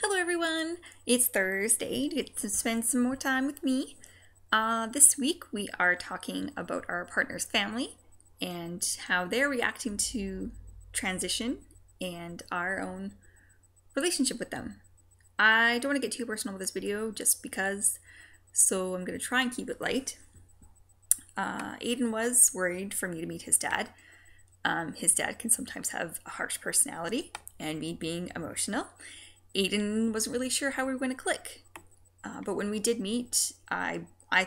Hello everyone, it's Thursday. You get to spend some more time with me. This week we are talking about our partner's family and how they're reacting to transition and our own relationship with them. I don't want to get too personal with this video just because, so I'm going to try and keep it light. Aiden was worried for me to meet his dad. His dad can sometimes have a harsh personality and me being emotional. Aiden wasn't really sure how we were going to click. But when we did meet, I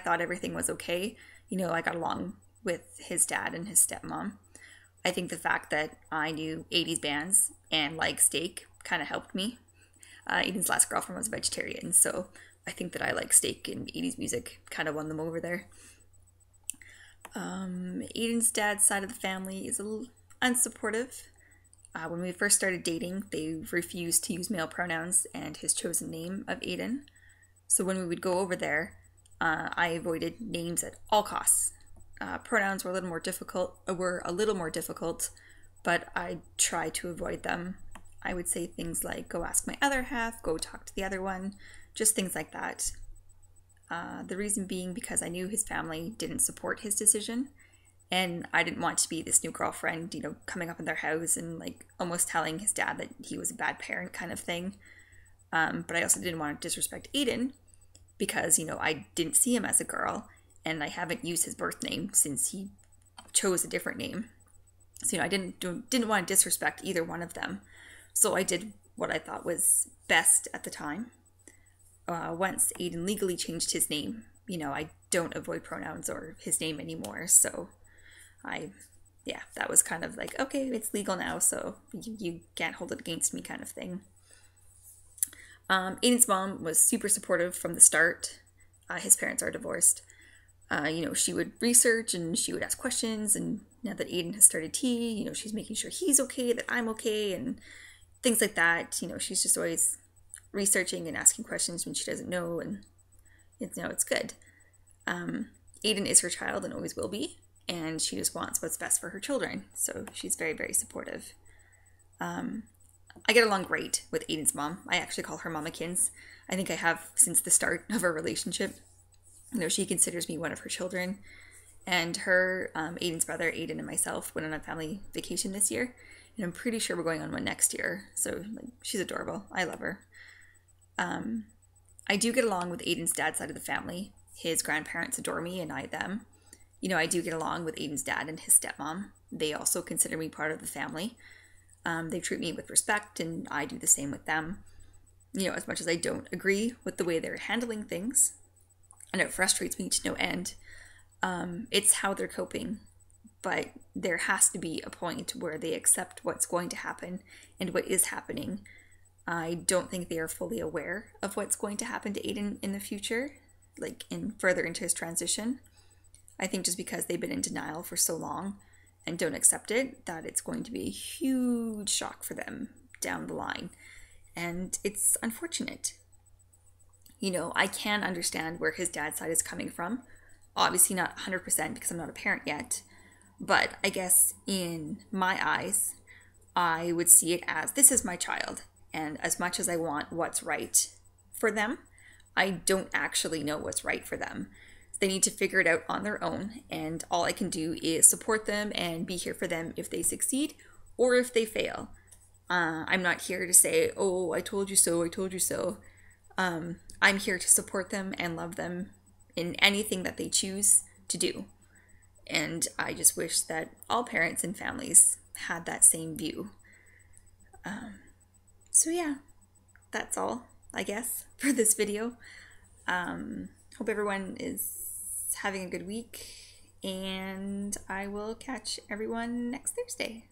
thought everything was okay. You know, I got along with his dad and his stepmom. I think the fact that I knew 80s bands and liked steak kind of helped me. Aiden's last girlfriend was a vegetarian, so I think that I like steak and 80s music kind of won them over there. Aiden's dad's side of the family is a little unsupportive. When we first started dating, they refused to use male pronouns and his chosen name of Aiden. So when we would go over there, I avoided names at all costs. Pronouns were a little more difficult, but I tried to avoid them. I would say things like, go ask my other half, go talk to the other one, just things like that. The reason being because I knew his family didn't support his decision. And I didn't want to be this new girlfriend, you know, coming up in their house and like almost telling his dad that he was a bad parent kind of thing. But I also didn't want to disrespect Aiden because, you know, I didn't see him as a girl and I haven't used his birth name since he chose a different name. So, you know, I didn't want to disrespect either one of them. So I did what I thought was best at the time. Once Aiden legally changed his name, you know, I don't avoid pronouns or his name anymore, so that was kind of like, okay, it's legal now, so you can't hold it against me kind of thing. Aiden's mom was super supportive from the start. His parents are divorced. You know, she would research and she would ask questions, and now that Aiden has started tea, you know, she's making sure he's okay, that I'm okay, and things like that. You know, she's just always researching and asking questions when she doesn't know, and it's good. Aiden is her child and always will be, and she just wants what's best for her children, so she's very, very supportive. I get along great with Aiden's mom. I actually call her Mamakins. I think I have since the start of our relationship. You know, she considers me one of her children, and her, Aiden's brother, Aiden, and myself went on a family vacation this year, and I'm pretty sure we're going on one next year, so like, she's adorable. I love her. I do get along with Aiden's dad's side of the family. His grandparents adore me and I them. You know, I do get along with Aiden's dad and his stepmom. They also consider me part of the family. They treat me with respect and I do the same with them. You know, as much as I don't agree with the way they're handling things, and it frustrates me to no end, it's how they're coping. But there has to be a point where they accept what's going to happen and what is happening. I don't think they are fully aware of what's going to happen to Aiden in the future, like further into his transition. I think just because they've been in denial for so long and don't accept it, that it's going to be a huge shock for them down the line. And it's unfortunate. You know, I can understand where his dad's side is coming from. Obviously not 100% because I'm not a parent yet. But I guess in my eyes, I would see it as, this is my child. And as much as I want what's right for them, I don't actually know what's right for them. They need to figure it out on their own, and all I can do is support them and be here for them if they succeed or if they fail. I'm not here to say, oh, I told you so, I told you so. I'm here to support them and love them in anything that they choose to do. And I just wish that all parents and families had that same view. So yeah, that's all, I guess, for this video. Hope everyone is having a good week, and I will catch everyone next Thursday.